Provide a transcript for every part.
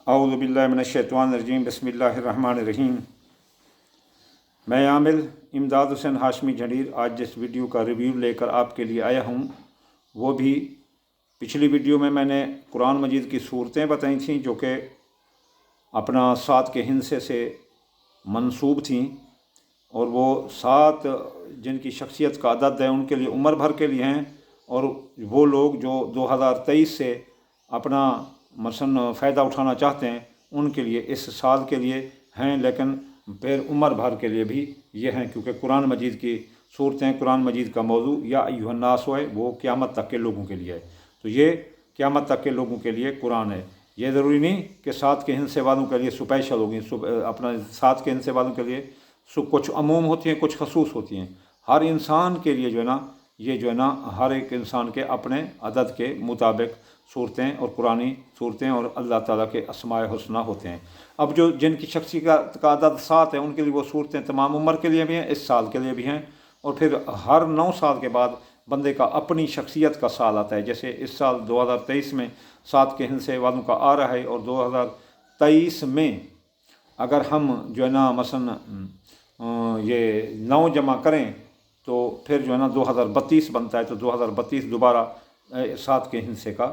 औज़ु बिल्लाहि मिनश्शैतानिर्रजीम बिस्मिल्लाहिर्रहमानिर्रहीम। मैं आमिल इमदाद हुसैन हाशमी झंडीर आज जिस वीडियो का रिव्यू लेकर आपके लिए आया हूँ वो भी पिछली वीडियो में मैंने कुरान मजीद की सूरतें बताई थीं जो कि अपना 7 के हिंसे से मंसूब थीं, और वो 7 जिनकी शख्सियत का अदद है उनके लिए उम्र भर के लिए हैं, और वो लोग जो 2023 से अपना मसलन फ़ायदा उठाना चाहते हैं उनके लिए इस साल के लिए हैं, लेकिन फिर उम्र भर के लिए भी ये हैं, क्योंकि कुरान मजीद की सूरतें, कुरान मजीद का मौजू या अय्युहन्नास है वो क़यामत तक के लोगों के लिए है। तो ये क़यामत तक के लोगों के लिए कुरान है। ये ज़रूरी नहीं कि 7 के हिंसे वालों के लिए स्पेशल होगी, अपना 7 के हिंसे वालों के लिए कुछ अमूम होती हैं, कुछ खसूस होती हैं। हर इंसान के लिए जो है ना, ये जो है ना हर एक इंसान के अपने अदद के मुताबिक सूरतें और कुरानी सूरतें और अल्लाह ताला के अस्माए हुस्ना होते हैं। अब जो जिनकी शख्सियत का अदद 7 है उनके लिए वो सूरतें तमाम उम्र के लिए भी हैं, इस साल के लिए भी हैं, और फिर हर 9 साल के बाद बंदे का अपनी शख्सियत का साल आता है। जैसे इस साल 2023 में 7 के हिंसे वालों का आ रहा है, और 2023 में अगर हम जो है ना मसलन ये 9 जमा करें तो फिर जो है ना 2032 बनता है, तो 2032 दोबारा 7 के हिंसे का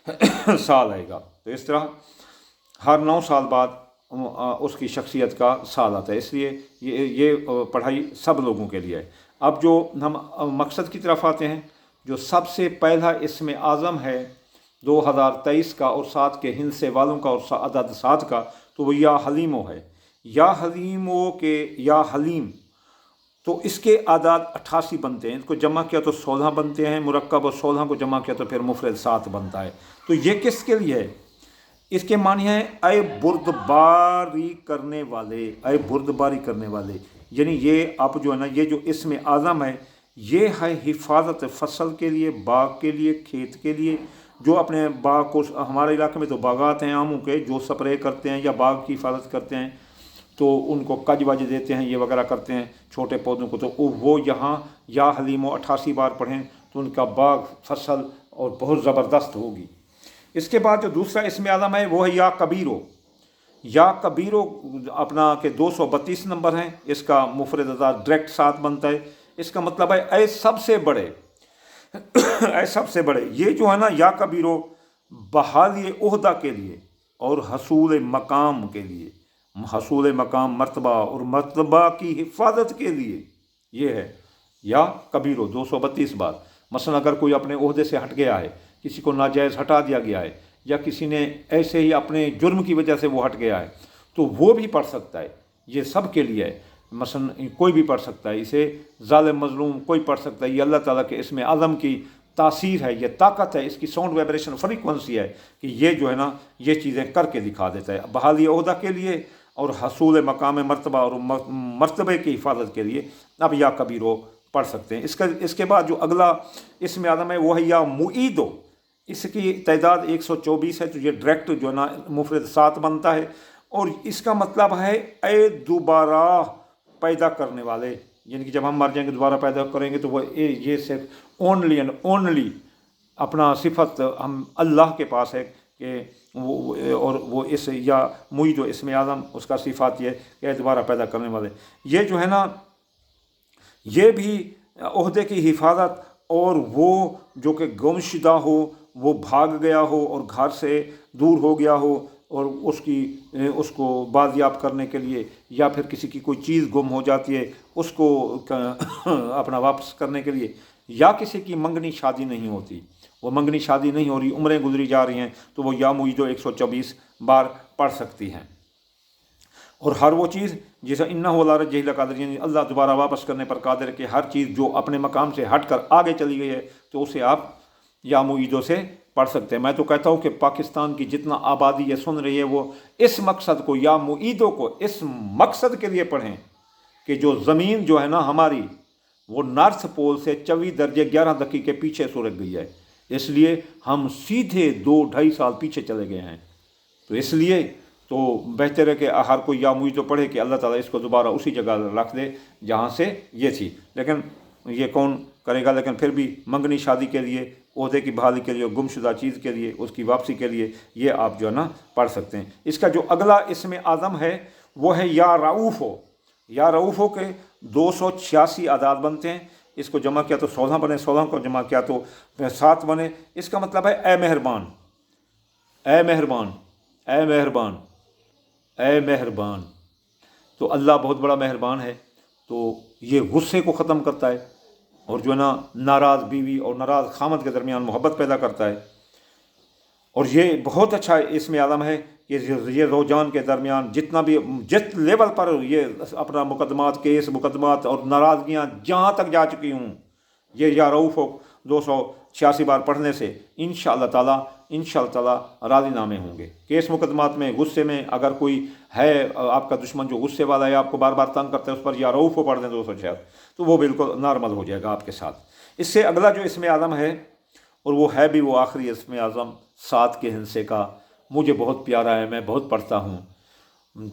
साल आएगा। तो इस तरह हर 9 साल बाद उसकी शख्सियत का साल आता है, इसलिए ये पढ़ाई सब लोगों के लिए है। अब जो हम मकसद की तरफ आते हैं, जो सबसे पहला इसमें आज़म है 2023 का और 7 के हिंसे वालों का और अदद 7 का, तो वो या हलीमो है। या हलीमो के या हलीम, तो इसके आदाद 88 बनते हैं। इसको जमा किया तो 16 बनते हैं मुरक्कब, और 16 को जमा किया तो फिर मुफरद 7 बनता है। तो ये किसके लिए है? इसके मानी है अय बुर्दबारी करने वाले, अय बुर्दबारी करने वाले, यानी ये आप जो है ना ये जो इसमें आज़म है ये है हिफाजत फसल के लिए, बाग के लिए, खेत के लिए। जो अपने बाग को, हमारे इलाके में तो बागात हैं आमों के, जो स्प्रे करते हैं या बाग की हिफाजत करते हैं तो उनको कज वज देते हैं, ये वगैरह करते हैं छोटे पौधों को, तो वो यहाँ या हलीमो 88 बार पढ़ें तो उनका बाग फसल और बहुत ज़बरदस्त होगी। इसके बाद जो दूसरा इसमें आज़म है वो है या कबीरो। या कबीरो अपना के 232 नंबर हैं, इसका मुफरद अदाद डायरेक्ट 7 बनता है। इसका मतलब है ऐ सबसे बड़े ऐ सबसे बड़े। ये जो है ना या कबीरो बहाली ओहदा के लिए और हसूल मकाम के लिए, हसूल मकाम मर्तबा और मर्तबा की हिफाजत के लिए ये है या कबीरो 232 बार। मसलन अगर कोई अपने ओहदे से हट गया है, किसी को नाजायज़ हटा दिया गया है, या किसी ने ऐसे ही अपने जुर्म की वजह से वो हट गया है, तो वो भी पढ़ सकता है। ये सब के लिए है, मसलन कोई भी पढ़ सकता है, इसे ज़ालिम मज़लूम कोई पढ़ सकता है। ये अल्लाह ताला के इसमें आज़म की तासीर है, ये ताकत है, इसकी साउंड वाइब्रेशन फ्रीक्वेंसी है कि ये जो है ना ये चीज़ें करके दिखा देता है। बहाली ओहदा के लिए और हसूल मकाम मर्तबा और मर्तबे की हिफाजत के लिए अब या कबीरो पढ़ सकते हैं। इसके बाद जो अगला इसमें आदम है वो है या मुईदो। इसकी तादाद 124 है, तो ये डायरेक्ट जो है ना मुफरद 7 बनता है, और इसका मतलब है ए दोबारा पैदा करने वाले, यानी कि जब हम मर जाएंगे दोबारा पैदा करेंगे तो वो ये सिर्फ ओनली एंड ओनली अपना सिफत हम अल्लाह के पास है कि वो इस या मुईदो इसमें आज़म उसका सिफात ये कि दोबारा पैदा करने वाले। ये जो है ना ये भी ओहदे की हिफाजत, और वो जो कि गुमशुदा हो, वो भाग गया हो और घर से दूर हो गया हो, और उसको बाजियाब करने के लिए, या फिर किसी की कोई चीज़ गुम हो जाती है उसको अपना वापस करने के लिए, या किसी की मंगनी शादी नहीं होती, वो मंगनी शादी नहीं हो रही, उम्रें गुजरी जा रही हैं, तो वो या मुईदो 124 बार पढ़ सकती हैं। और हर वो चीज़ जैसा इन्नहु अला रज्जिही लक़ादिर, यानी अल्लाह दोबारा वापस करने पर कादिर के, हर चीज़ जो अपने मकाम से हट कर आगे चली गई है तो उसे आप या मुईदो से पढ़ सकते हैं। मैं तो कहता हूँ कि पाकिस्तान की जितना आबादी ये सुन रही है वो इस मकसद को, या मुईदो को, इस मकसद के लिए पढ़ें कि जो ज़मीन जो है ना हमारी वो नॉर्थ पोल से 24 दर्जे 11 दकी के पीछे सुरख गई है, इसलिए हम सीधे 2-2.5 साल पीछे चले गए हैं। तो इसलिए तो बेहतर है कि हर कोई या मुईदो पढ़े कि अल्लाह ताला इसको दोबारा उसी जगह रख दे जहाँ से ये थी। लेकिन ये कौन करेगा? लेकिन फिर भी मंगनी शादी के लिए عہدے کی بحالی کے لیے، گمشدہ چیز کے لیے، اس کی واپسی کے لیے، یہ آپ جو ہے نا پڑھ سکتے ہیں۔ اس کا جو اگلا اسم اعظم ہے وہ ہے یا رؤوف ہو۔ یا رؤوف ہو کے 286 اعداد بنتے ہیں، اس کو جمع کیا تو 16 بنے، 16 کو جمع کیا تو 7 بنے۔ اس کا مطلب ہے اے مہربان، اے مہربان، اے مہربان، اے مہربان۔ تو اللہ بہت بڑا مہربان ہے، تو یہ غصے کو ختم کرتا ہے، اور جو ہے نا ناراض بیوی اور ناراض خامد کے درمیان محبت پیدا کرتا ہے۔ اور یہ بہت اچھا اسم اعظم ہے کہ یہ زوجان کے درمیان جتنا بھی، جس لیول پر یہ اپنا مقدمات، کیس مقدمات اور ناراضگیاں جہاں تک جا چکی ہوں، یہ یا رؤوف ہو 286 بار پڑھنے سے انشاءاللہ تعالیٰ راضی نامے ہوں گے۔ کیس مقدمات میں، غصے میں، اگر کوئی ہے آپ کا دشمن جو غصے والا ہے، آپ کو بار بار تنگ کرتا ہے، اس پر یا رؤوف ہو پڑھ دیں 286، تو وہ بالکل نارمل ہو جائے گا آپ کے ساتھ۔ اس سے اگلا جو اسم اعظم ہے، اور وہ ہے بھی وہ آخری اسم اعظم 7 کے ہندسے کا، مجھے بہت پیارا ہے، میں بہت پڑھتا ہوں،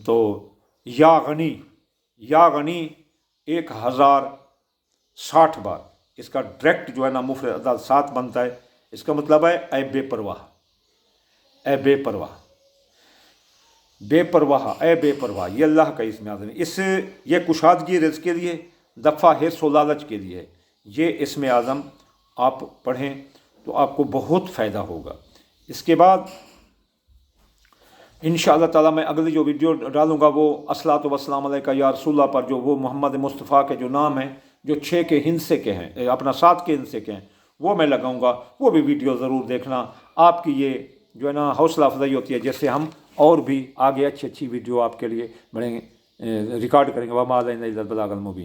تو یا غنی، یا غنی 1060 بار۔ اس کا ڈائریکٹ جو ہے نا مفرد عدد 7 بنتا ہے۔ اس کا مطلب ہے اے بے پرواہ، اے بے پرواہ، بے پرواہ، اے بے پرواہ، یہ اللہ کا اسم اعظم ہے۔ یہ کشادگی رزق کے لیے، دفع حرص و لالچ کے لیے ہے۔ یہ اسم اعظم آپ پڑھیں تو آپ کو بہت فائدہ ہوگا۔ اس کے بعد انشاءاللہ تعالیٰ میں اگلی جو ویڈیو ڈالوں گا وہ الصلاۃ والسلام علیکہ یا رسول اللہ پر، جو وہ محمد مصطفیٰ کے جو نام ہیں، جو 6 کے ہندسے کے ہیں، اپنا 7 کے ہندسے کے ہیں، وہ میں لگاؤں گا۔ وہ بھی ویڈیو ضرور دیکھنا، آپ کی یہ جو ہے نا حوصلہ افزائی ہوتی ہے، جس سے ہم اور بھی آگے اچھی ویڈیو آپ کے لیے بڑھیں ریکارڈ کریں گے۔ وما علینا الا البلاغ المبین۔